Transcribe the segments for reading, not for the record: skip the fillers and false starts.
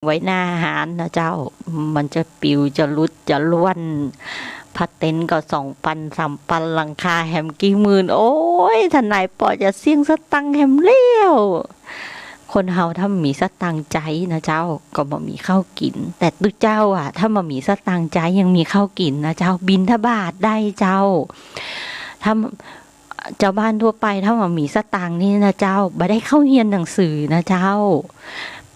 ว้หน้าหารนะเจ้ามันจะปิวจะรุดจะล้วนพัดเต็นก็2,000-3,000หลังคาแฮมกี่หมื่นโอ้ยทนายปอจะเสี่ยงสตังค์แฮมเลี้ยวคนเฮาถ้ามีสตังค์ใจนะเจ้าก็บ่มีข้าวกินแต่ตุเจ้าอ่ะถ้าบ่มีสตังค์ใจยังมีข้าวกินนะเจ้าบิณฑบาตได้เจ้าถ้าเจ้าบ้านทั่วไปถ้าบ่มีสตังค์นี่นะเจ้าบ่ได้เข้าเรียนหนังสือนะเจ้า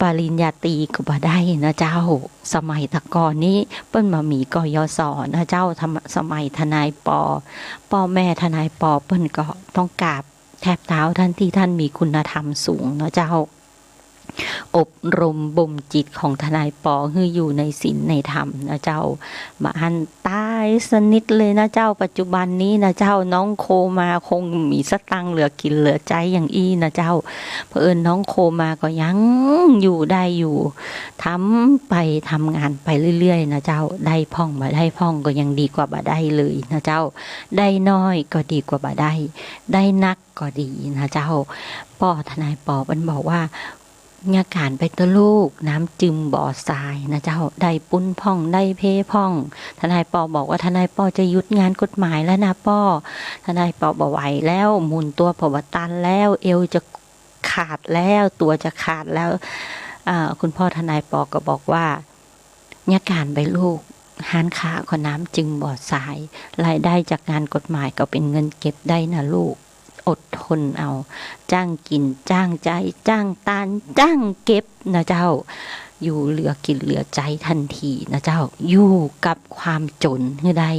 ปริญญาตรีก็บ่ได้นะเจ้าสมัยแตะก่อนนี้เปิ้นบ่มีกยศนะเจ้าสมัยทนายปอพ่อแม่ทนายปอเปิ้นก็ต้องกราบแทบเท้าท่านที่ท่านมีคุณธรรมสูงนะเจ้าอบรมบ่มจิตของทนายปอให้อยู่ในศีลในธรรมนะเจ้ามาหันตายสนิทเลยนะเจ้าปัจจุบันนี้นะเจ้าน้องโคมาคงมีสตังค์เหลือกินเหลือใจอย่างอี้นะเจ้าเผอิญน้องโคมาก็ยังอยู่ได้อยู่ทำไปทำงานไปเรื่อยๆนะเจ้าได้พ่องบ่ได้พ่องก็ยังดีกว่าบ่ได้เลยนะเจ้าได้น้อยก็ดีกว่าบ่ได้นักก็ดีนะเจ้าป้อทนายปอมันบอกว่าญาการไปตะลูกน้ำจึมบ่อทรายนะเจ้าได้ปุ้นพ่องได้เพพ่องทนายปอบอกว่าทนายปอจะยุดงานกฎหมายแล้วนะป้อทนายปอบ่ไหวแล้วหมุนตัวพบตันแล้วเอวจะขาดแล้วตัวจะขาดแล้วคุณพ่อทนายปอก็บอกว่าญาการไปลูกหารค้าขอน้ำจึงบ่อทรายรายได้จากงานกฎหมายก็เป็นเงินเก็บได้นะลูกอดทนเอาจ้างกินจ้างใจจ้างตานจ้างเก็บนะเจ้าอยู่เหลือกินเหลือใจทันทีนะเจ้าอยู่กับความจนให้ได้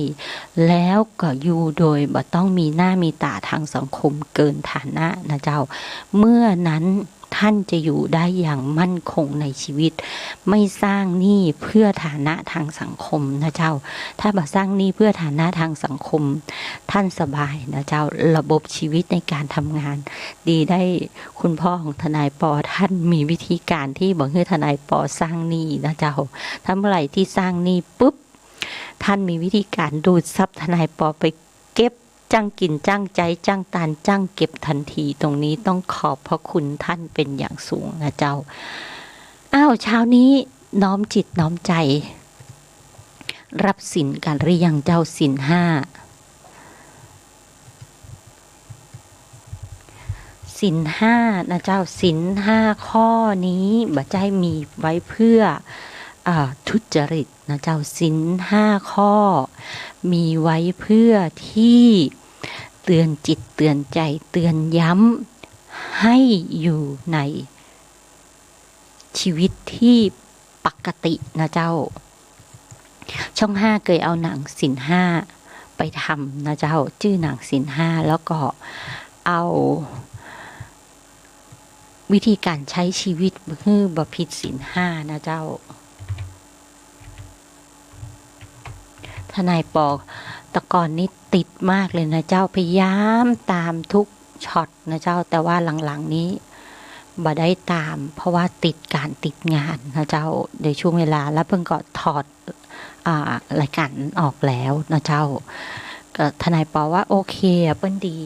แล้วก็อยู่โดยบ่ต้องมีหน้ามีตาทางสังคมเกินฐานะนะเจ้าเมื่อนั้นท่านจะอยู่ได้อย่างมั่นคงในชีวิตไม่สร้างหนี้เพื่อฐานะทางสังคมนะเจ้าถ้าบ่สร้างหนี้เพื่อฐานะทางสังคมท่านสบายนะเจ้าระบบชีวิตในการทำงานดีได้คุณพ่อของทนายปอท่านมีวิธีการที่บอกให้ทนายปอสร้างหนี้นะเจ้าถ้าเมื่อไหร่ที่สร้างหนี้ปุ๊บท่านมีวิธีการดูดซับทนายปอไปเก็บจ้างกินจ้างใจจ้างตานจ้างเก็บทันทีตรงนี้ต้องขอบพระคุณท่านเป็นอย่างสูงนะเจ้าเช้านี้น้อมจิตน้อมใจรับศีลกันหรือยังเจ้าศีล5นะเจ้าศีล5ข้อนี้บ่ใจมีไว้เพื่อทุจริตนะเจ้าศีล5ข้อมีไว้เพื่อที่เตือนจิตเตือนใจเตือนย้ำให้อยู่ในชีวิตที่ปกตินะเจ้าช่อง5เคยเอาหนังศีล5ไปทำนะเจ้าชื่อหนังศีล5แล้วก็เอาวิธีการใช้ชีวิตคือบ่ผิดศีล5นะเจ้าทนายปอตะกอนนี้ติดมากเลยนะเจ้าพยายามตามทุกช็อตนะเจ้าแต่ว่าหลังๆนี้บ่ได้ตามเพราะว่าติดการติดงานนะเจ้าในช่วงเวลาแล้วเพิ่งก็ถอดรายการออกแล้วนะเจ้าก็ทนายปอว่าโอเคเปิ้นดี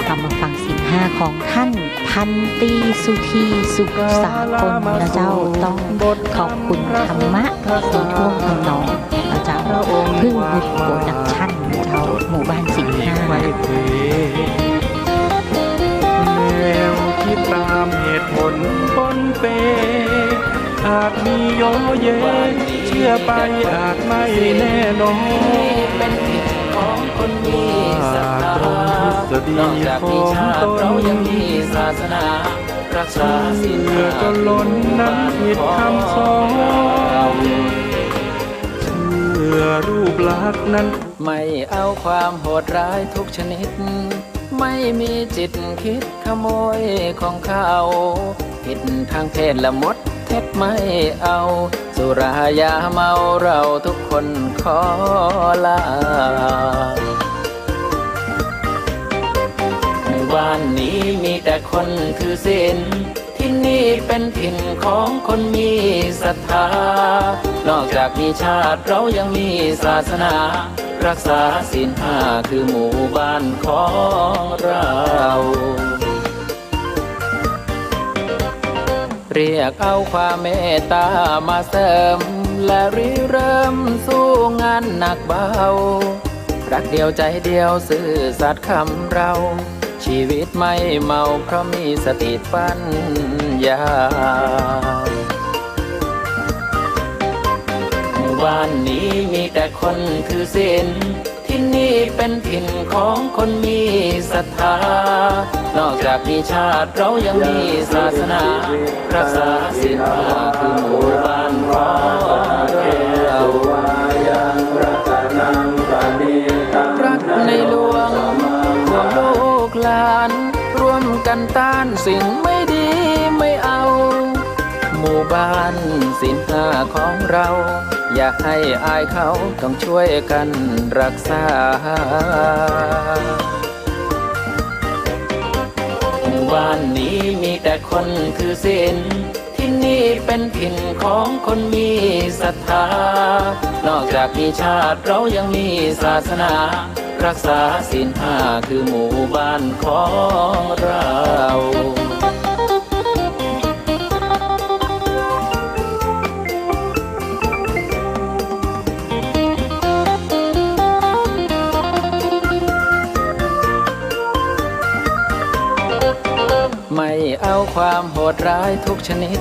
เรามาฟังศีล5ของท่านพันตรีสุธีสุขสากลนะเจ้าต้องขอบคุณธรรมะในท่วงทำนองนะเจ้าพึ่งบุญโปรดักชั่นนะเจ้าหมู่บ้านศีล5แนวคิดตามเหตุผลปนเปอาจมีโยเยเชื่อไปอาจไม่แน่นอนเป็นผิดของคนมีศรัทธานอกจากมีชาติเรายังมีศาสนารักษาศีล5ก็ล้นนั้นผิดคำสอนเชื่อรูปลักษณ์นั้นไม่เอาความโหดร้ายทุกชนิดไม่มีจิตคิดขโมยของเขาผิดทางเพศละมดเท็จไม่เอาสุรายาเมาเราทุกคนขอลาบ้านนี้มีแต่คนถือศีลที่นี่เป็นถิ่นของคนมีศรัทธานอกจากมีชาติเรายังมีศาสนารักษาศีล5คือหมู่บ้านของเรา เรียกเอาความเมตตามาเสริมและริเริ่มสู้งานหนักเบารักเดียวใจเดียวซื่อสัตย์คำเราชีวิตไม่เมาเพราะมีสติปัญญาหมู่บ้านนี้มีแต่คนถือศีลที่นี่เป็นถิ่นของคนมีศรัทธานอกจากมีชาติเรายังมีศาสนารักษาศีลคือหมู่บ้านของเรารักในหลวงห่วงลูกหลานร่วมกันต้านสิ่งไม่ดีไม่เอาหมู่บ้านศีลห้าของเราอย่าให้อายเขาต้องช่วยกันรักษาหมู่บ้านนี้มีแต่คนถือศีลที่นี่เป็นถิ่นของคนมีศรัทธานอกจากมีชาติเรายังมีศาสนารักษาศีลห้าคือหมู่บ้านของเราไม่เอาความโหดร้ายทุกชนิด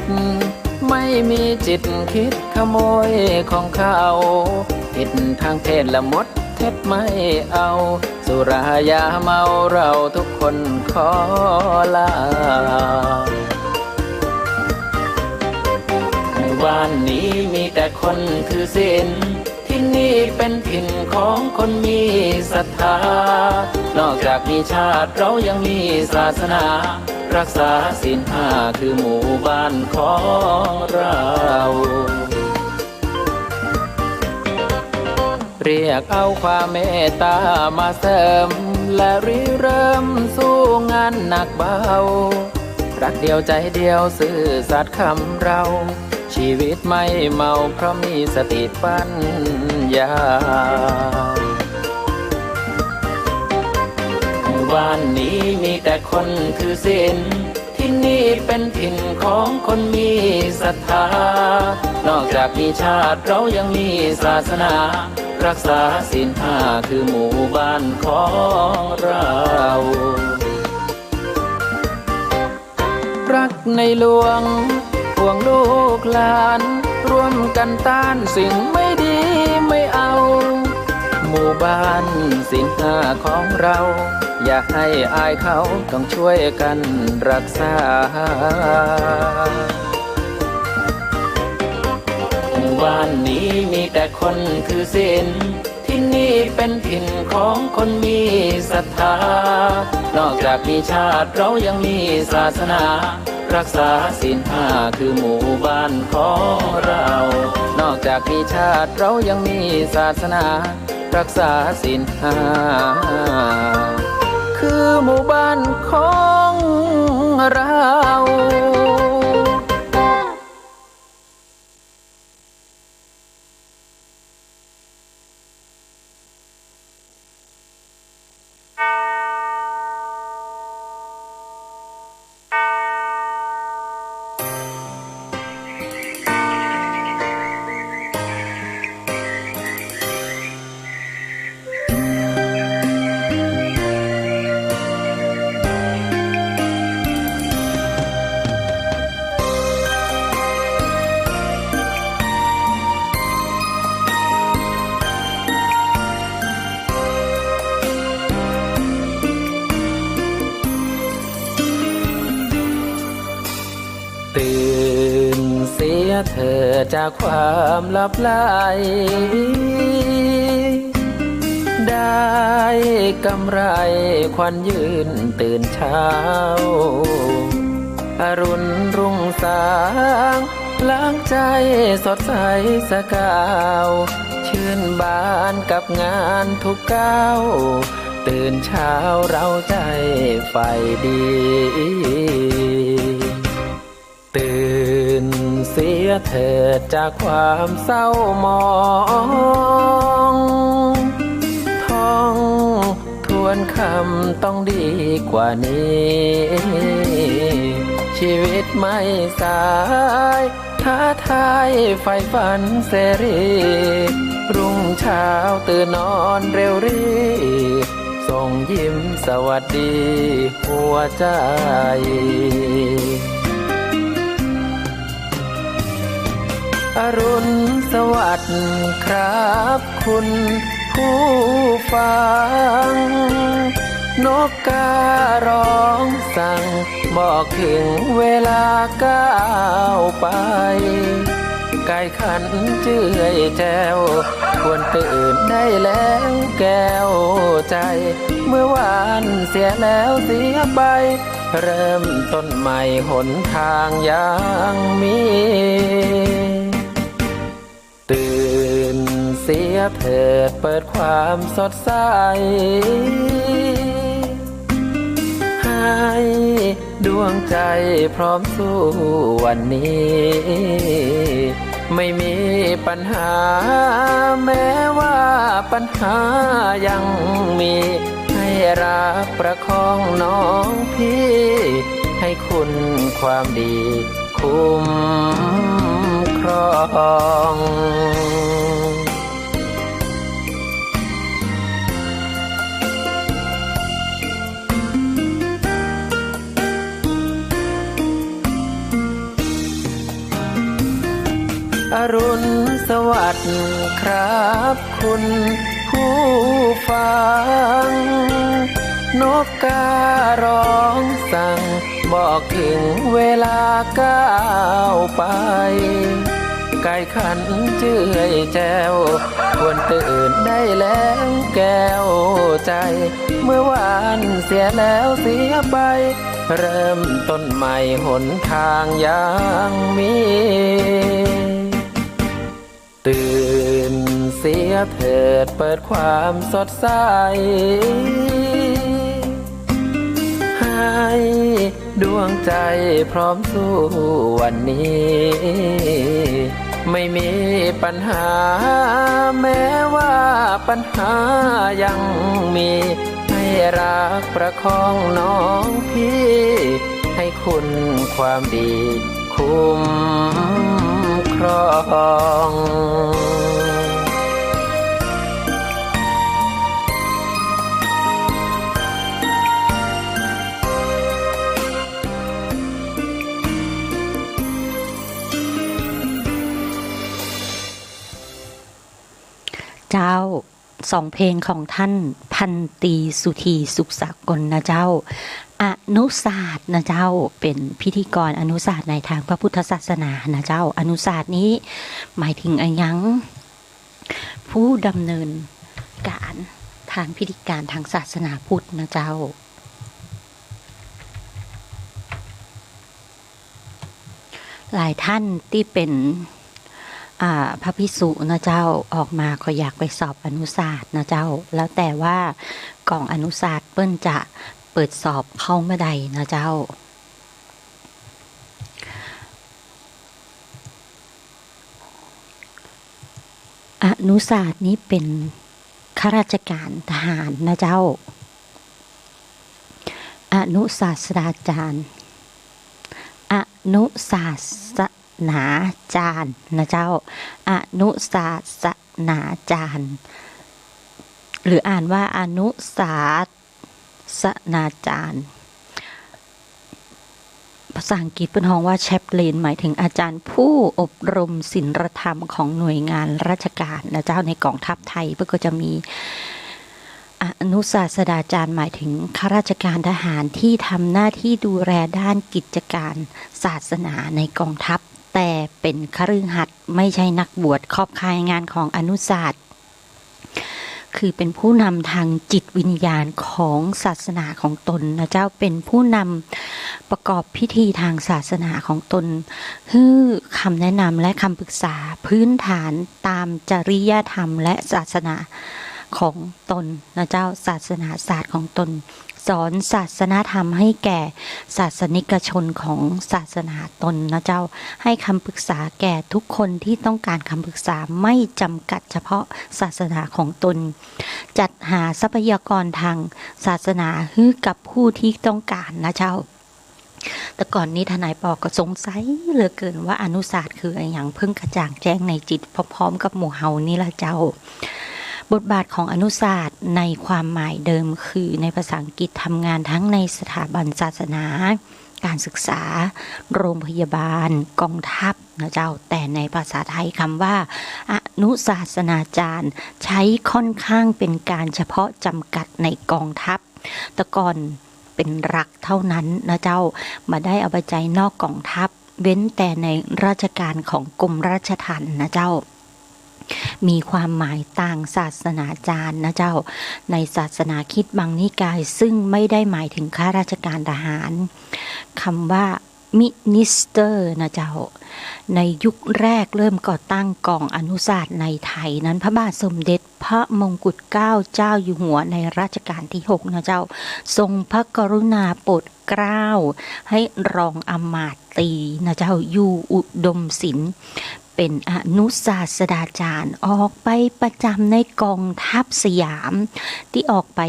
ไม่มีจิตคิดขโมยของเขาผิดทางเพศละมดเท็จไม่เอาสุรายาเมาเราทุกคนขอลาหมู่บ้านนี้มีแต่คนถือศีลที่นี่เป็นถิ่นของคนมีศรัทธานอกจากมีชาติเรายังมีศาสนารักษาศีลห้าคือหมู่บ้านของเราเรียกเอาความเมตตามาเสริมและริเริ่มสู้งานหนักเบารักเดียวใจเดียวซื่อสัตย์คำเราชีวิตไม่เมาเพราะมีสติปัญญาหมู่บ้านนี้มีแต่คนถือศีลที่นี่เป็นถิ่นของคนมีศรัทธานอกจากมีชาติเรายังมีศาสนารักษาศีลห้าคือหมู่บ้านของเรารักในหลวงห่วงลูกหลานร่วมกันต้านสิ่งไม่ดีไม่เอาหมู่บ้านศีลห้าของเราอย่าให้อายเขาต้องช่วยกันรักษาหมู่บ้านนี้มีแต่คนถือศีลที่นี่เป็นถิ่นของคนมีศรัทธานอกจากมีชาติเรายังมีศาสนารักษาศีลห้าคือหมู่บ้านของเรานอกจากมีชาติเรายังมีศาสนารักษาศีลห้าคือหมู่บ้านของเรา เธอจากความลับไหลได้กำไรควันยืนตื่นเช้าอรุณรุ่งสางล้างใจสดใสสกาวชื่นบานกับงานทุกก้าวตื่นเช้าเราใจใฝ่ดีตื่นเสียเถิดจากความเศร้ามองท่องทวนคำต้องดีกว่านี้ช ชีวิตไม่สายท้าทายไฟฝันเสรีรุ่งเช้าตื่นนอนเร็วรีส่งยิ้มสวัสดีหัวใจอรุณสวัสดิ์ครับคุณผู้ฟังนกการ้องสั่งบอกถึงเวลาก้าวไปไก่ขันเจื่อยแจวควรตื่นได้แล้วแก้วใจเมื่อวานเสียแล้วเสียไปเริ่มต้นใหม่หนทางยังมีตื่นเสียเถิดเปิดความสดใสให้ดวงใจพร้อมสู้วันนี้ไม่มีปัญหาแม้ว่าปัญหายังมีให้รักประคองน้องพี่ให้คุณความดีคุ้มครองอรุณสวัสดิ์ครับคุณผู้ฟังนกการ้องสั่งบอกถึงเวลาก้าวไปไก่ขันเจื่อยแจวควรตื่นได้แล้วแก้วใจเมื่อวานเสียแล้วเสียไปเริ่มต้นใหม่หนทางยังมีตื่นเสียเถิดเปิดความสดใสให้ดวงใจพร้อมสู้วันนี้ไม่มีปัญหาแม้ว่าปัญหายังมีให้รักประคองน้องพี่ให้คุณความดีคุ้มครองเจ้าสองเพลงของท่านพันตรีสุธีสุขสากลนะเจ้าอนุศาสตร์นะเจ้าเป็นพิธีกรอนุศาสตร์ในทางพระพุทธศาสนานะเจ้าอนุศาสตร์นี้หมายถึงอะไรยังผู้ดำเนินการทางพิธีการทางศาสนาพุทธนะเจ้าหลายท่านที่เป็นพระภิกษุนะเจ้าออกมาก็อยากไปสอบอนุศาสตร์นะเจ้าแล้วแต่ว่ากองอนุศาสตร์เปิ้นจะเปิดสอบเข้าเมื่อใดนะเจ้าอนุศาสตร์นี้เป็นข้าราชการทหารนะเจ้าอนุศาสตราจารย์อนุศาสนาจารย์นะเจ้าอนุศาสนาจารย์หรืออ่านว่าอนุศาสนาจารย์ภาษาอังกฤษเป็นห้องว่าแชปเลนหมายถึงอาจารย์ผู้อบรมศีลธรรมของหน่วยงานราชการนะเจ้าในกองทัพไทยเพื่อก็จะมีอนุศาสนาจารย์หมายถึงข้าราชการทหารที่ทำหน้าที่ดูแลด้านกิจการศาสนาในกองทัพแต่เป็นคฤหัสถ์ไม่ใช่นักบวชครอบคายงานของอนุศาสตร์คือเป็นผู้นำทางจิตวิญญาณของศาสนาของตนนะเจ้าเป็นผู้นำประกอบพิธีทางศาสนาของตนให้คำแนะนำและคำปรึกษาพื้นฐานตามจริยธรรมและศาสนาของตนนะเจ้าศาสนาศาสตร์ของตนสอนศาสนธรรมให้แก่ศาสนิกชนของศาสนาตนนะเจ้าให้คำปรึกษาแก่ทุกคนที่ต้องการคำปรึกษาไม่จำกัดเฉพาะศาสนาของตนจัดหาทรัพยากรทางศาสนาให้กับผู้ที่ต้องการนะเจ้า แต่ก่อนนี้ทนายปอก็สงสัยเหลือเกินว่าอนุศาสตร์คืออะไรอย่างเพิ่งกระจ่างแจ้งในจิตพร้อมๆกับหมู่เฮานี่ละเจ้าบทบาทของอนุศาสตร์ในความหมายเดิมคือในภาษาอังกฤษทำงานทั้งในสถาบันศาสนาการศึกษาโรงพยาบาลกองทัพนะเจ้าแต่ในภาษาไทยคำว่าอนุศาสนาจารย์ใช้ค่อนข้างเป็นการเฉพาะจำกัดในกองทัพแต่ก่อนเป็นหลักเท่านั้นนะเจ้ามาได้เอาไปใจนอกกองทัพเว้นแต่ในราชการของกรมราชทัณฑ์นะเจ้ามีความหมายต่างศาสนาจารย์นะเจ้าในศาสนาคริสต์บางนิกายซึ่งไม่ได้หมายถึงข้าราชการทหารคำว่ามินิสเตอร์นะเจ้าในยุคแรกเริ่มก่อตั้งกองอนุศาสตร์ในไทยนั้นพระบาทสมเด็จพระมงกุฎเกล้าเจ้าอยู่หัวในรัชกาลที่6นะเจ้าทรงพระกรุณาโปรดเกล้าให้รองอมาตรีนะเจ้าอยู่อุดมศิลป์เป็นอนุศาสตราจารย์ออกไปประจำในกองทัพสยามที่ออกไป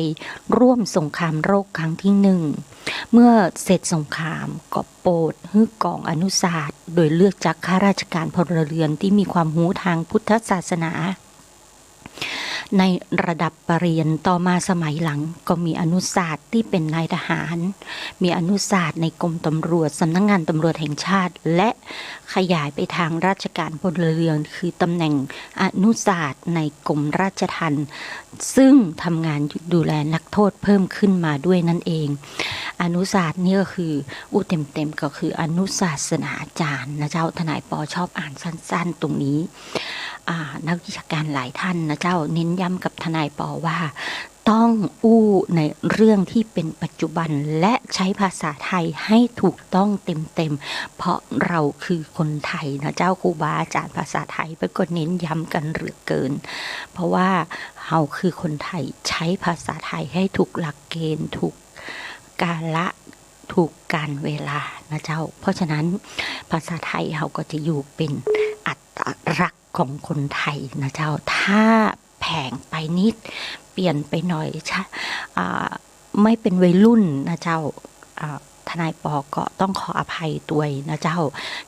ร่วมสงครามโลกครั้งที่1เมื่อเสร็จสงครามก็โปรดให้กองอนุศาสตร์โดยเลือกจากข้าราชการพลเรือนที่มีความรู้ทางพุทธศาสนาในระดับปรริญญาต่อมาสมัยหลังก็มีอนุศาสตร์ที่เป็นนายทหารมีอนุศาสตร์ในกรมตำรวจสำนักงานตำรวจแห่งชาติและขยายไปทางราชการพลเรือนคือตำแหน่งอนุศาสตร์ในกรมราชทัณฑ์ซึ่งทำงานดูแลนักโทษเพิ่มขึ้นมาด้วยนั่นเองอนุศาสตร์นี่ก็คือเต็มก็คืออนุศาสนาจารย์นะเจ้าทนายปอชอบอ่านสั้นๆตรงนี้นักวิชาการหลายท่านนะเจ้าเน้นย้ำกับทนายปอว่าต้องอู้ในเรื่องที่เป็นปัจจุบันและใช้ภาษาไทยให้ถูกต้องเต็มเพราะเราคือคนไทยนะเจ้าครูบาอาจารย์ภาษาไทยไปก็เน้นย้ำกันเหลือเกินเพราะว่าเราคือคนไทยใช้ภาษาไทยให้ถูกหลักเกณฑ์ถูกกาลถูกการเวลานะเจ้าเพราะฉะนั้นภาษาไทยเราก็จะอยู่เป็นอัตลักษณ์ของคนไทยนะเจ้าถ้าแผงไปนิดเปลี่ยนไปหน่อยไม่เป็นวัยรุ่นนะเจ้าทนายปอก็ต้องขออภัยด้วยนะเจ้า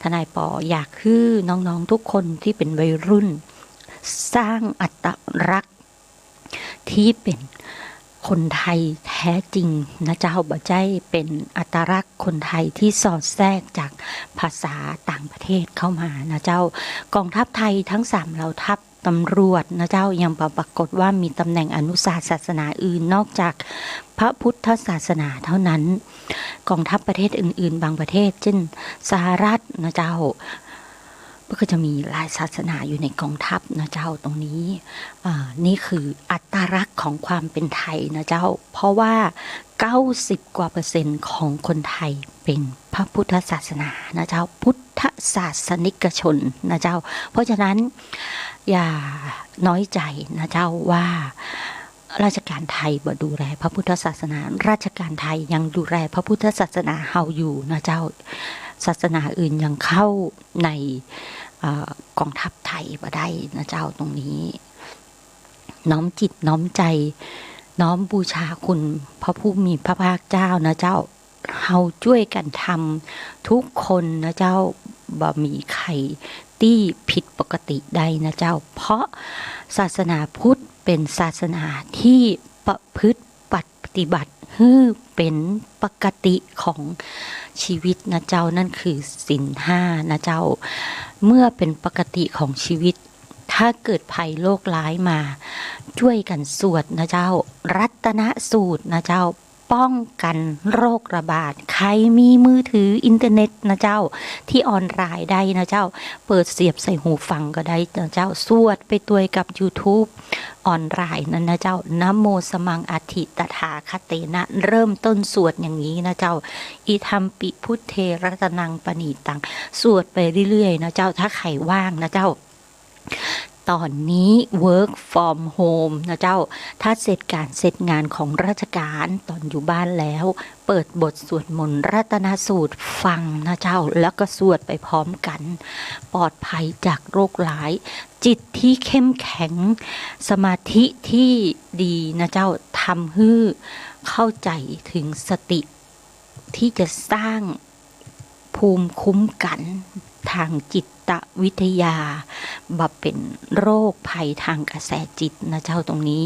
ทนายปออยากให้น้องๆทุกคนที่เป็นวัยรุ่นสร้างอัตลักษณ์ที่เป็นคนไทยแท้จริงนะเจ้าบ่ใจเป็นอัตลักษณ์คนไทยที่สอดแทรกจากภาษาต่างประเทศเข้ามานะเจ้ากองทัพไทยทั้ง3เหล่าทัพตำรวจนะเจ้ายังปรากฏว่ามีตำแหน่งอนุศาสตร์ศาสนาอื่นนอกจากพระพุทธศาสนาเท่านั้นกองทัพประเทศอื่นๆบางประเทศเช่นสหรัฐนะเจ้าก็จะมีหลายศาสนาอยู่ในกองทัพนะเจ้าตรงนี้นี่คืออัตลักษณ์ของความเป็นไทยนะเจ้าเพราะว่า90%กว่าของคนไทยเป็นพระพุทธศาสนานะเจ้าพุทธศาสนิกชนนะเจ้าเพราะฉะนั้นอย่าน้อยใจนะเจ้าว่าราชการไทยบ่ดูแลพระพุทธศาสนาราชการไทยยังดูแลพระพุทธศาสนาเฮาอยู่นะเจ้าศาสนาอื่นยังเข้าในกองทัพไทยบ่ได้นะเจ้าตรงนี้น้อมจิตน้อมใจน้อมบูชาคุณพระผู้มีพระภาคเจ้านะเจ้าเฮาช่วยกันทำทุกคนนะเจ้าบ่มีใครที่ผิดปกติใดนะเจ้าเพราะศาสนาพุทธเป็นศาสนาที่ประพฤติปฏิบัติให้เป็นปกติของชีวิตนะเจ้านั่นคือศีล5นะเจ้าเมื่อเป็นปกติของชีวิตถ้าเกิดภัยโรคร้ายมาช่วยกันสวดนะเจ้ารัตนสูตรนะเจ้าป้องกันโรคระบาดใครมีมือถืออินเทอร์เน็ตนะเจ้าที่ออนไลน์ได้นะเจ้าเปิดเสียบใส่หูฟังก็ได้นะเจ้าสวดไปตัวกับ YouTube ออนไลน์นั่นนะเจ้านะโมสมังอธิตถาคเตนะเริ่มต้นสวดอย่างนี้นะเจ้าอิทัมปิพุทเทรัตนังปณีตังสวดไปเรื่อยๆนะเจ้าถ้าใครว่างนะเจ้าตอนนี้ work from home นะเจ้าถ้าเสร็จงานของราชการตอนอยู่บ้านแล้วเปิดบทสวดมนต์รัตนสูตรฟังนะเจ้าแล้วก็สวดไปพร้อมกันปลอดภัยจากโรคร้ายจิตที่เข้มแข็งสมาธิที่ดีนะเจ้าทำให้เข้าใจถึงสติที่จะสร้าง ภูมิคุ้มกันทางจิตวิทยาบ่เป็นโรคภัยทางกระแสจิตนะเจ้าตรงนี้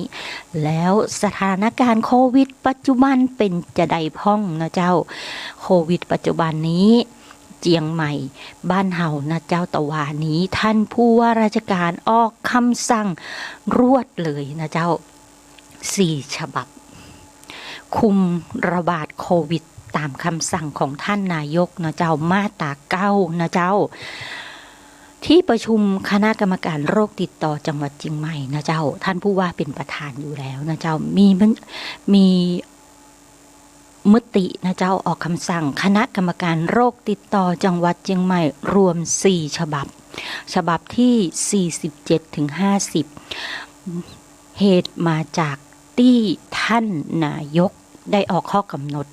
แล้วสถานการณ์โควิดปัจจุบันเป็นจะใดพ้องนะเจ้าโควิดปัจจุบันนี้เจียงใหม่บ้านเฮานะเจ้าตะวานี้ท่านผู้ว่าราชการออกคำสั่งรวดเลยนะเจ้า4 ฉบับคุมระบาดโควิดตามคำสั่งของท่านนายกนะเจ้ามาตรา9นะเจ้าที่ประชุมคณะกรรมการโรคติดต่อจังหวัดเชียงใหม่นะเจ้าท่านผู้ว่าเป็นประธานอยู่แล้วนะเจ้ามีมตินะเจ้าออกคำสั่งคณะกรรมการโรคติดต่อจังหวัดเชียงใหม่รวม4 ฉบับฉบับที่47ถึง50เหตุมาจากที่ท่านนายกได้ออกข้อกำหนด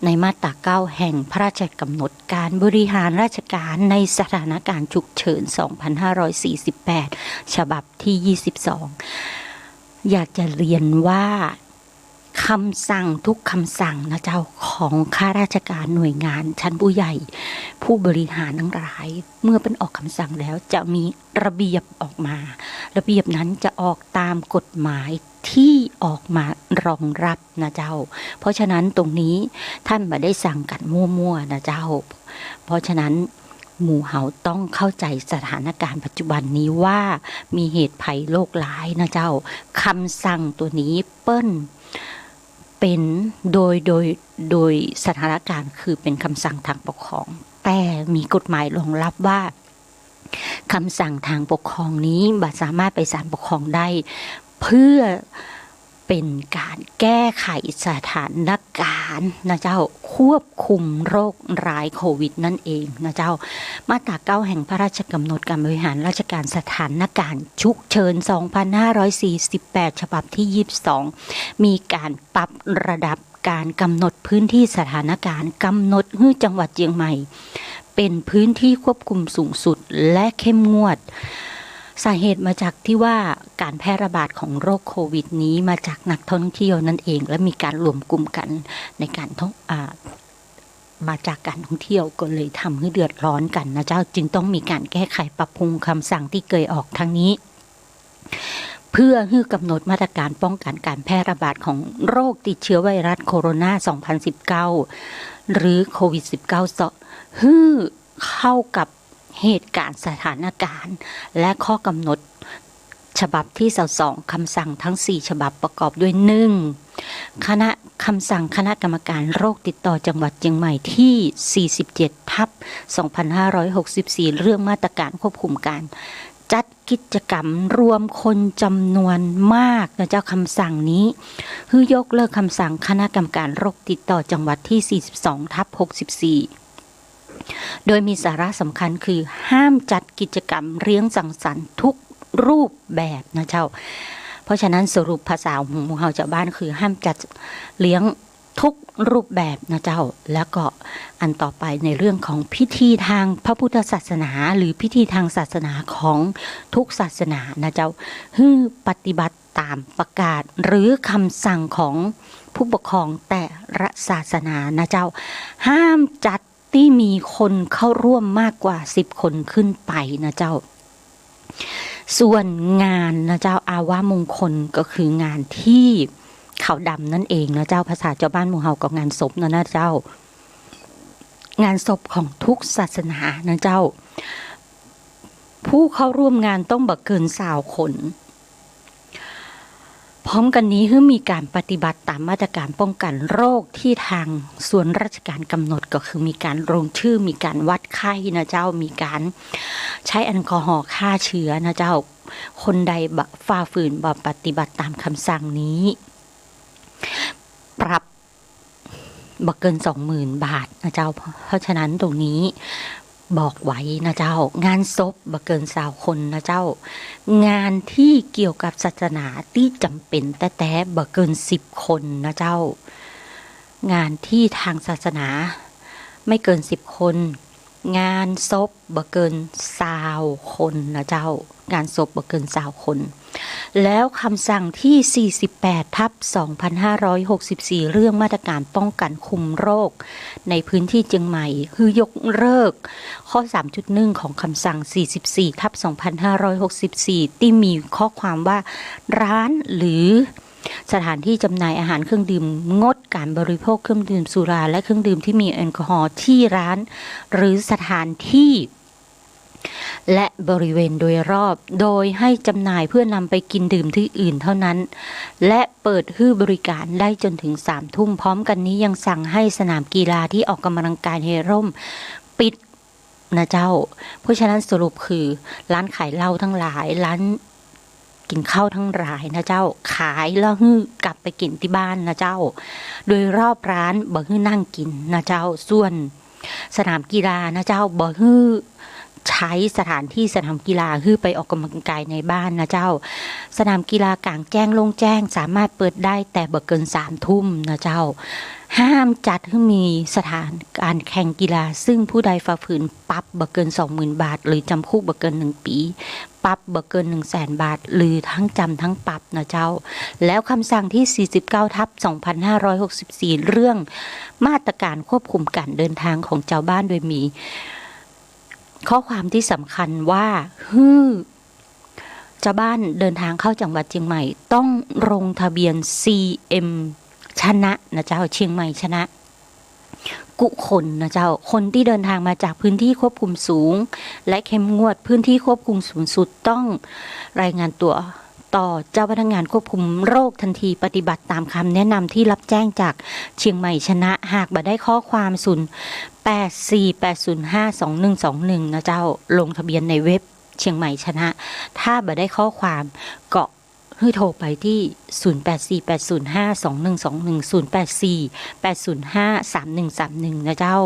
ในมาตรา9แห่งพระราชกำหนดการบริหารราชการในสถานการณ์ฉุกเฉิน2548ฉบับที่22อยากจะเรียนว่าคำสั่งทุกคำสั่งนะเจ้าของข้าราชการหน่วยงานชั้นผู้ใหญ่ผู้บริหารทั้งหลายเมื่อเป็นออกคำสั่งแล้วจะมีระเบียบออกมาระเบียบนั้นจะออกตามกฎหมายที่ออกมารองรับนะเจ้าเพราะฉะนั้นตรงนี้ท่านไม่ได้สั่งกันมั่วๆนะเจ้าเพราะฉะนั้นหมู่เฮาต้องเข้าใจสถานการณ์ปัจจุบันนี้ว่ามีเหตุภัยโรคร้ายนะเจ้าคำสั่งตัวนี้เปิ้นเป็นโดยสถานการณ์คือเป็นคำสั่งทางปกครองแต่มีกฎหมายรองรับว่าคำสั่งทางปกครองนี้บ่สามารถไปศาลปกครองได้เพื่อเป็นการแก้ไขสถานการณ์นะเจ้าควบคุมโรคร้ายโควิดนั่นเองนะเจ้ามาตรา9แห่งพระราชกำหนดการบริหารราชการสถานการณ์ฉุกเฉิน2548ฉบับที่22มีการปรับระดับการกำหนดพื้นที่สถานการณ์กำหนดให้จังหวัดเชียงใหม่เป็นพื้นที่ควบคุมสูงสุดและเข้มงวดสาเหตุมาจากที่ว่าการแพร่ระบาดของโรคโควิดนี้มาจากนักท่องเที่ยวนั่นเองและมีการรวมกลุ่มกันในการมาจากการท่องเที่ยวก็เลยทำให้เดือดร้อนกันนะเจ้าจึงต้องมีการแก้ไขปรับปรุงคำสั่งที่เคยออกทั้งนี้เพื่อให้กำหนดมาตรการป้องกันการแพร่ระบาดของโรคติดเชื้อไวรัสโคโรนา2019หรือโควิด19ให้เข้ากับเหตุการณ์สถานการณ์และข้อกำหนดฉบับที่22คำสั่งทั้ง4ฉบับประกอบด้วย1คำสั่งคณะกรรมการโรคติดต่อจังหวัดเชียงใหม่ที่47/2564เรื่องมาตรการควบคุมการจัดกิจกรรมรวมคนจำนวนมากนะเจ้าคำสั่งนี้คือยกเลิกคำสั่งคณะกรรมการโรคติดต่อจังหวัดที่42/64โดยมีสาระสำคัญคือห้ามจัดกิจกรรมเลี้ยงสังสรรค์ทุกรูปแบบนะเจ้าเพราะฉะนั้นสรุปภาษาของหมู่เฮาชาวบ้านคือห้ามจัดเลี้ยงทุกรูปแบบนะเจ้าแล้วก็อันต่อไปในเรื่องของพิธีทางพระพุทธศาสนาหรือพิธีทางศาสนาของทุกศาสนานะเจ้าให้ปฏิบัติตามประกาศหรือคำสั่งของผู้ปกครองแต่ละศาสนานะเจ้าห้ามจัดที่มีคนเข้าร่วมมากกว่า10 คนขึ้นไปนะเจ้าส่วนงานนะเจ้าอาวามงคลก็คืองานที่ขาวดำนั่นเองนะเจ้าภาษาเจ้าบ้านหมู่เฮาก็งานศพนะเจ้างานศพของทุกศาสนานะเจ้าผู้เข้าร่วมงานต้องบ่เกิน20 คนพร้อมกันนี้มีการปฏิบัติตามมาตรการป้องกันโรคที่ทางส่วนราชการกำหนดก็คือมีการลงชื่อมีการวัดไข้นะเจ้ามีการใช้แอลกอฮอล์ฆ่าเชื้อนะเจ้าคนใดฝ่าฝืนบ่ปฏิบัติตามคำสั่งนี้ปรับบ่เกิน 20,000 บาทนะเจ้าเพราะฉะนั้นตรงนี้บอกไว้นะเจ้างานศพบ่เกิน20 คนนะเจ้างานที่เกี่ยวกับศาสนาที่จำเป็นแต่บ่เกิน10 คนนะเจ้างานที่ทางศาสนาไม่เกิน10 คนงานศพบ่เกิน20 คนนะเจ้างานศพบ่เกิน20 คน แล้วคำสั่งที่ 48/2564 เรื่องมาตรการป้องกันคุมโรคในพื้นที่เชียงใหม่คือยกเลิกข้อ 3.1 ของคำสั่ง 44/2564 ที่มีข้อความว่าร้านหรือสถานที่จำหน่ายอาหารเครื่องดื่มงดการบริโภคเครื่องดื่มสุราและเครื่องดื่มที่มีแอลกอฮอล์ที่ร้านหรือสถานที่และบริเวณโดยรอบโดยให้จำหน่ายเพื่อนำไปกินดื่มที่อื่นเท่านั้นและเปิดให้บริการได้จนถึง 3 ทุ่มพร้อมกันนี้ยังสั่งให้สนามกีฬาที่ออกกำลังกายในร่มปิดนะเจ้าเพราะฉะนั้นสรุปคือร้านขายเหล้าทั้งหลายร้านกินข้าวทั้งหลายนะเจ้าขายแล้วฮื้อกลับไปกินที่บ้านนะเจ้าโดยรอบร้านบ่ฮื้อนั่งกินนะเจ้าส่วนสนามกีฬานะเจ้าบ่ฮื้อใช้สถานที่สนามกีฬาคือไปออกกำลังกายในบ้านนะเจ้าสนามกีฬากลางแจ้งโล่งแจ้งสามารถเปิดได้แต่บ่เกิน 3 ทุ่มนะเจ้าห้ามจัดให้มีสถานการแข่งกีฬาซึ่งผู้ใดฝ่าฝืนปรับบ่เกิน 20,000 บาทหรือจำคุกบ่เกิน1 ปีปรับบ่เกิน 100,000 บาทหรือทั้งจำทั้งปรับนะเจ้าแล้วคำสั่งที่ 49/2564 เรื่องมาตรการควบคุมการเดินทางของเจ้าบ้านโดยมีข้อความที่สำคัญว่าชาวบ้านเดินทางเข้าจังหวัดเชียงใหม่ต้องลงทะเบียน CM ชนะนะเจ้าเชียงใหม่ชนะกุคนนะเจ้าคนที่เดินทางมาจากพื้นที่ควบคุมสูงและเข้มงวดพื้นที่ควบคุมสูงสุดต้องรายงานตัวต่อเจ้าพนักงานควบคุมโรคทันทีปฏิบัติตามคำแนะนำที่รับแจ้งจากเชียงใหม่ชนะหากบ่ได้ข้อความ0848052121นะเจ้าลงทะเบียนในเว็บเชียงใหม่ชนะถ้าบ่ได้ข้อความก็ให้โทรไปที่0848052121 0848053131นะเจ้า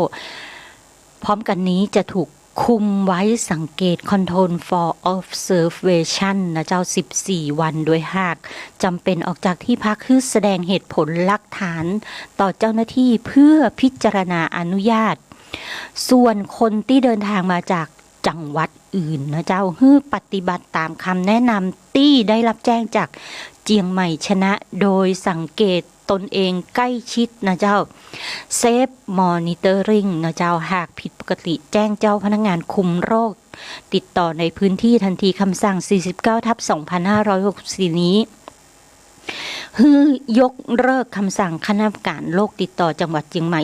พร้อมกันนี้จะถูกคุมไว้สังเกต Control for Observation นะเจ้า14 วันโดยหากจำเป็นออกจากที่พักคือแสดงเหตุผลหลักฐานต่อเจ้าหน้าที่เพื่อพิจารณาอนุญาตส่วนคนที่เดินทางมาจากจังหวัดอื่นนะเจ้าให้ปฏิบัติตามคำแนะนำที่ได้รับแจ้งจากเชียงใหม่ชนะโดยสังเกตตนเองใกล้ชิดนะเจ้า Safe Monitoring นะเจ้าหากผิดปกติแจ้งเจ้าพนักงานคุมโรคติดต่อในพื้นที่ทันทีคำสั่ง 49/2564 นี้คือยกเลิกคำสั่งคณะกรรมการโรคติดต่อจังหวัดเชียงใหม่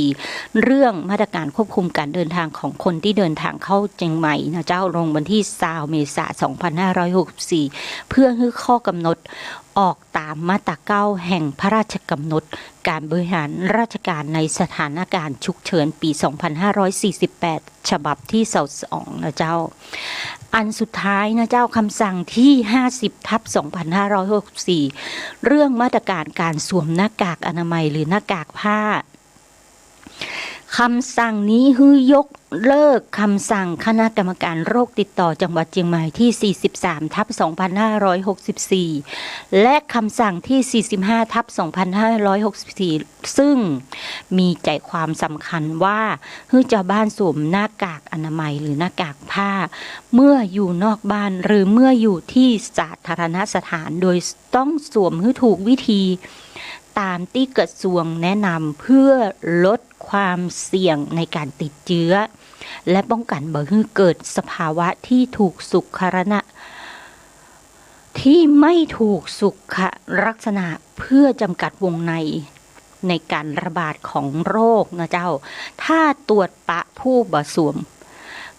40/2564 เรื่องมาตรการควบคุมการเดินทางของคนที่เดินทางเข้าเชียงใหม่นะเจ้าลงวันที่20 เมษายน 2564 เพื่อให้ข้อกำหนดออกตามมาตรา 9 แห่งพระราชกำหนดการบริหารราชการในสถานการณ์ฉุกเฉินปี 2548 ฉบับที่22นะเจ้าอันสุดท้ายนะเจ้าคำสั่งที่ 50/2564 เรื่องมาตรการการสวมหน้ากากอนามัยหรือหน้ากากผ้าคำสั่งนี้คือยกเลิกคำสั่งคณะกรรมการโรคติดต่อจังหวัดเชียงใหม่ที่ 43/2564 และคำสั่งที่ 45/2564 ซึ่งมีใจความสำคัญว่าให้ชาวบ้านสวมหน้ากากอนามัยหรือหน้ากากผ้าเมื่ออยู่นอกบ้านหรือเมื่ออยู่ที่สาธารณสถานโดยต้องสวมให้ถูกวิธีตามที่กระทรวงแนะนำเพื่อลดความเสี่ยงในการติดเชื้อและป้องกันบ่ให้เกิดสภาวะที่ถูกสุขลักษณะเพื่อจำกัดวงในการระบาดของโรคนะเจ้าถ้าตรวจปะผู้บ่สวม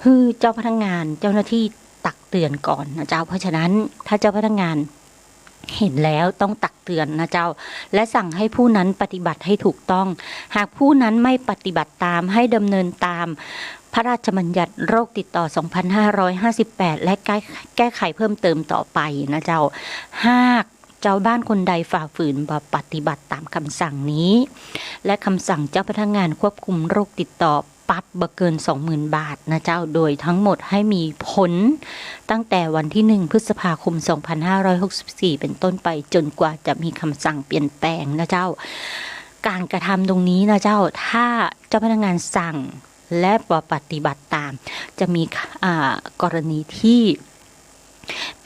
คือเจ้าพนักงานเจ้าหน้าที่ตักเตือนก่อนนะเจ้าเพราะฉะนั้นถ้าเจ้าพนักงานเห็นแล้วต้องตักเตือนนะเจ้าและสั่งให้ผู้นั้นปฏิบัติให้ถูกต้องหากผู้นั้นไม่ปฏิบัติตามให้ดำเนินตามพระราชบัญญัติโรคติดต่อ 2558 และแก้ไขเพิ่มเติมต่อไปนะเจ้าหากเจ้าบ้านคนใดฝ่าฝืนบ่ปฏิบัติตามคำสั่งนี้และคำสั่งเจ้าพนักงานควบคุมโรคติดต่อปรับบ่เกิน 20,000 บาทนะเจ้าโดยทั้งหมดให้มีผลตั้งแต่วันที่ 1 พฤษภาคม 2564 เป็นต้นไปจนกว่าจะมีคำสั่งเปลี่ยนแปลงนะเจ้าการกระทำตรงนี้นะเจ้าถ้าเจ้าพนักงานสั่งและบ่ปฏิบัติตามจะมีกรณีที่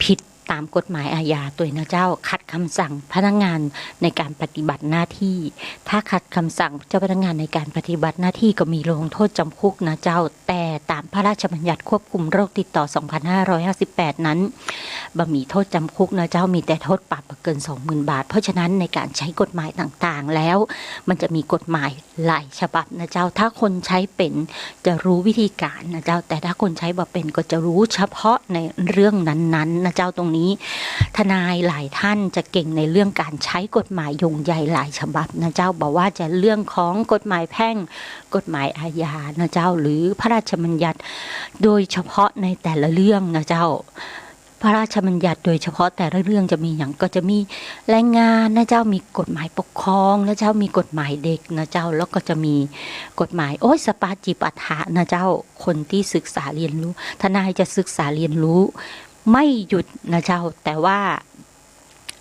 ผิดตามกฎหมายอาญาตัวนะเจ้าขัดคำสั่งพนักงานในการปฏิบัติหน้าที่ถ้าขัดคำสั่งเจ้าพนักงานในการปฏิบัติหน้าที่ก็มีลงโทษจำคุกนะเจ้าแต่ตามพระราชบัญญัติควบคุมโรคติดต่อ 2558 นั้นบ่มีโทษจำคุกนะเจ้ามีแต่โทษปรับเกิน 20,000 บาทเพราะฉะนั้นในการใช้กฎหมายต่างๆแล้วมันจะมีกฎหมายหลายฉบับนะเจ้าถ้าคนใช้เป็นจะรู้วิธีการนะเจ้าแต่ถ้าคนใช้บ่เป็นก็จะรู้เฉพาะในเรื่องนั้นๆนะเจ้าตรงนี้ทนายหลายท่านจะเก่งในเรื่องการใช้กฎหมายยงใหญ่หลายฉบับนะเจ้าบอกว่าจะเรื่องของกฎหมายแพ่งกฎหมายอาญานะเจ้าหรือพระราชบัญญัติโดยเฉพาะในแต่ละเรื่องนะเจ้าพระราชบัญญัติโดยเฉพาะแต่ละเรื่องจะมีอย่างก็จะมีแรงงานนะเจ้ามีกฎหมายปกครองนะเจ้ามีกฎหมายเด็กนะเจ้าแล้วก็จะมีกฎหมายสปาจิปัฏฐานะเจ้าคนที่ศึกษาเรียนรู้ทนายจะศึกษาเรียนรู้ไม่หยุดนะเจ้าแต่ว่า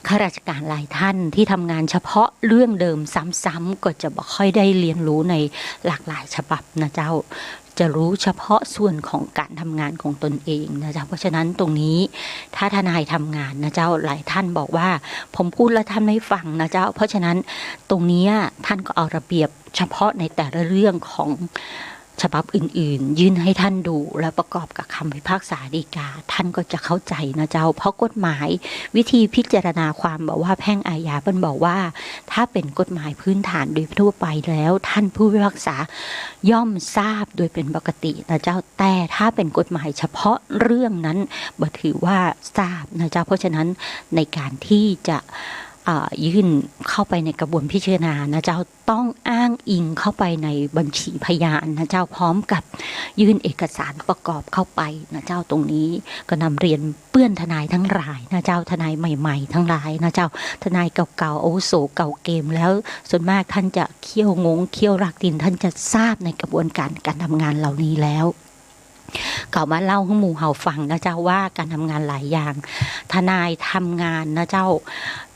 ข้าราชการหลายท่านที่ทำงานเฉพาะเรื่องเดิมซ้ำๆก็จะบ่ค่อยได้เรียนรู้ในหลากหลายฉบับนะเจ้าจะรู้เฉพาะส่วนของการทำงานของตนเองนะเจ้าเพราะฉะนั้นตรงนี้ถ้าทนายทำงานนะเจ้าหลายท่านบอกว่าผมพูดแล้วท่านไม่ฟังนะเจ้าเพราะฉะนั้นตรงนี้ท่านก็เอาระเบียบเฉพาะในแต่ละเรื่องของฉบับอื่นๆยื่นให้ท่านดูและประกอบกับคำพิพากษาฎีกาท่านก็จะเข้าใจนะเจ้าเพราะกฎหมายวิธีพิจารณาความบอกว่าแพ่งอาญาเป็นบอกว่าถ้าเป็นกฎหมายพื้นฐานโดยทั่วไปแล้วท่านผู้พิพากษาย่อมทราบโดยเป็นปกตินะเจ้าแต่ถ้าเป็นกฎหมายเฉพาะเรื่องนั้นบ่ถือว่าทราบนะเจ้าเพราะฉะนั้นในการที่จะยื่นเข้าไปในกระบวนพิจารณานะเจ้าต้องอ้างอิงเข้าไปในบัญชีพยานนะเจ้าพร้อมกับยื่นเอกสารประกอบเข้าไปนะเจ้าตรงนี้ก็นำเรียนเปื้อนทนายทั้งหลายนะเจ้าทนายใหม่ๆทั้งหลายนะเจ้าทนายเก่าๆอาวุโสเก่าเกมแล้วส่วนมากท่านจะเคี่ยวงงเคี่ยวรักดินท่านจะทราบในกระบวนการทำงานเหล่านี้แล้วก็มาเล่าให้หมู่เฮาฟังนะเจ้าว่าการทำงานหลายอย่างทนายทำงานนะเจ้า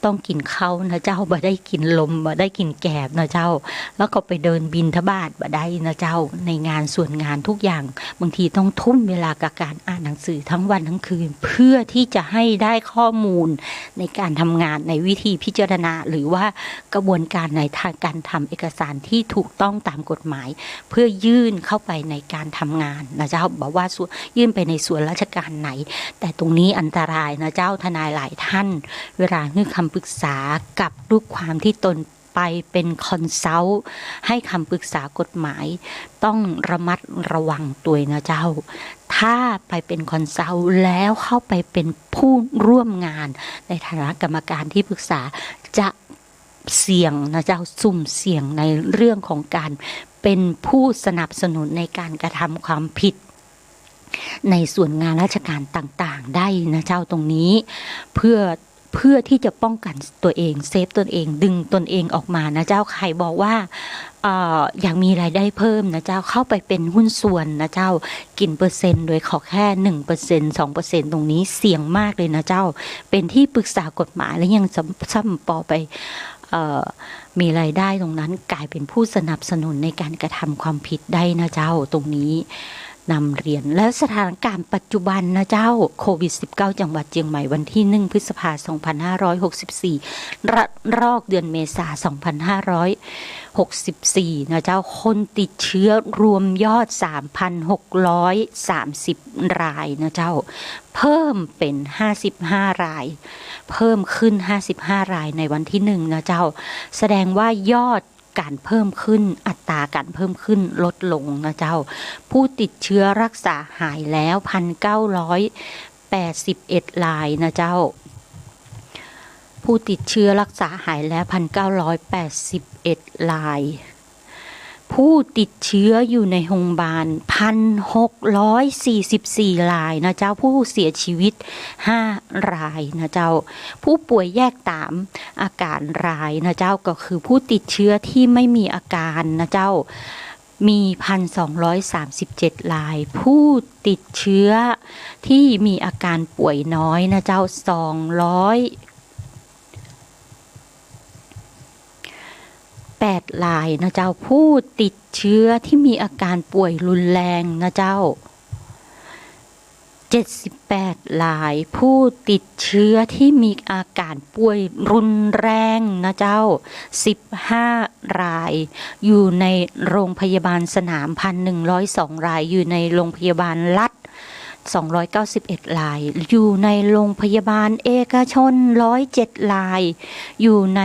ต้องกินข้าวนะเจ้าบ่ได้กินลมบ่ได้กินแกบนะเจ้าแล้วก็ไปเดินบิณฑบาตบ่ได้นะเจ้าในงานส่วนงานทุกอย่างบางทีต้องทุ่มเวลากับการอ่านหนังสือทั้งวันทั้งคืนเพื่อที่จะให้ได้ข้อมูลในการทำงานในวิธีพิจารณาหรือว่ากระบวนการในทางการทำเอกสารที่ถูกต้องตามกฎหมายเพื่อยื่นเข้าไปในการทำงานนะเจ้าบอกว่ายื่นไปในส่วนราชการไหนแต่ตรงนี้อันตรายนะเจ้าทนายหลายท่านเวลาให้คำปรึกษากับลูกความที่ตนไปเป็นคอนซัลท์ให้คำปรึกษากฎหมายต้องระมัดระวังตัวนะเจ้าถ้าไปเป็นคอนซัลท์แล้วเข้าไปเป็นผู้ร่วมงานในฐานะกรรมการที่ปรึกษาจะเสี่ยงนะเจ้าสุ่มเสี่ยงในเรื่องของการเป็นผู้สนับสนุนในการกระทำความผิดในส่วนงานราชการต่างๆได้นะเจ้าตรงนี้เพื่อที่จะป้องกันตัวเองเซฟตนเองดึงตนเองออกมานะเจ้าใครบอกว่าอยากมีรายได้เพิ่มนะเจ้าเข้าไปเป็นหุ้นส่วนนะเจ้ากินเปอร์เซ็นต์โดยขอแค่ 1% 2% ตรงนี้เสี่ยงมากเลยนะเจ้าเป็นที่ปรึกษากฎหมายและยังซ้ำปอไปมีรายได้ตรงนั้นกลายเป็นผู้สนับสนุนในการกระทำความผิดได้นะเจ้าตรงนี้นำเรียนและสถานการณ์ปัจจุบันนะเจ้าโควิด -19 จังหวัดเชียงใหม่วันที่1พฤษภาคม2564รอบเดือนเมษายน2564นะเจ้าคนติดเชื้อรวมยอด 3,630 รายนะเจ้าเพิ่มเป็น55รายเพิ่มขึ้น55รายในวันที่1นะเจ้าแสดงว่ายอดการเพิ่มขึ้นอัตราการเพิ่มขึ้นลดลงนะเจ้าผู้ติดเชื้อรักษาหายแล้ว 1,981 รายนะเจ้าผู้ติดเชื้อรักษาหายแล้ว 1,981 รายผู้ติดเชื้ออยู่ในโรงพยาบาล 1,644 รายนะเจ้าผู้เสียชีวิต5รายนะเจ้าผู้ป่วยแยกตามอาการรายนะเจ้าก็คือผู้ติดเชื้อที่ไม่มีอาการนะเจ้ามี 1,237 รายผู้ติดเชื้อที่มีอาการป่วยน้อยนะเจ้า8รายนะเจ้าผู้ติดเชื้อที่มีอาการป่วยรุนแรงนะเจ้า 78รายผู้ติดเชื้อที่มีอาการป่วยรุนแรงนะเจ้า15รายอยู่ในโรงพยาบาลสนาม 1,102 รายอยู่ในโรงพยาบาลรัฐ291รายอยู่ในโรงพยาบาลเอกชน107รายอยู่ใน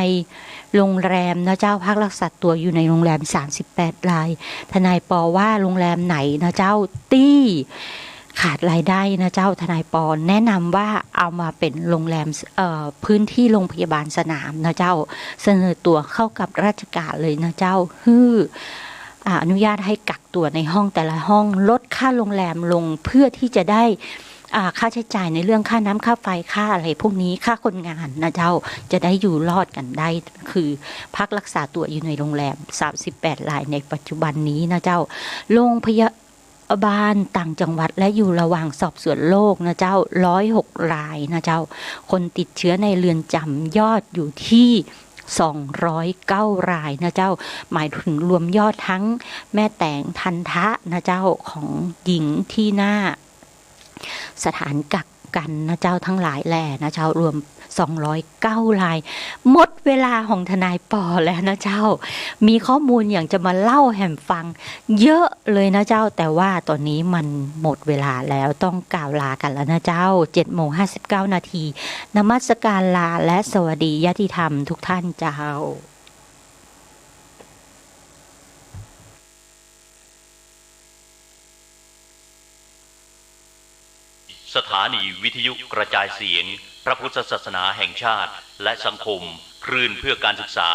โรงแรมนะเจ้าพักรักษาตัวอยู่ในโรงแรม38รายทนายปอว่าโรงแรมไหนนะเจ้าตี้ขาดรายได้นะเจ้าทนายปอแนะนำว่าเอามาเป็นโรงแรมพื้นที่โรงพยาบาลสนามนะเจ้าเสนอตัวเข้ากับราชการเลยนะเจ้าอนุญาตให้กักตัวในห้องแต่ละห้องลดค่าโรงแรมลงเพื่อที่จะได้ค่าใช้จ่ายในเรื่องค่าน้ำค่าไฟค่าอะไรพวกนี้ค่าคนงานนะเจ้าจะได้อยู่รอดกันได้คือพักรักษาตัวอยู่ในโรงแรม38รายในปัจจุบันนี้นะเจ้าโรงพยาบาลต่างจังหวัดและอยู่ระหว่างสอบสวนโรคนะเจ้า106รายนะเจ้าคนติดเชื้อในเรือนจำยอดอยู่ที่209รายนะเจ้าหมายถึงรวมยอดทั้งแม่แตงทันทะนะเจ้าของหญิงที่หน้าสถานกักกันนะเจ้าทั้งหลายแหล่นะเจ้ารวม209รายหมดเวลาของทนายปอแล้วนะเจ้ามีข้อมูลอย่างจะมาเล่าแห่มฟังเยอะเลยนะเจ้าแต่ว่าตอนนี้มันหมดเวลาแล้วต้องกล่าวลากันแล้วนะเจ้า 7:59 นาทีนมัสการลาและสวัสดีญาติธรรมทุกท่านเจ้าสถานีวิทยุกระจายเสียงพระพุทธศาสนาแห่งชาติและสังคมคลื่นเพื่อการศึกษา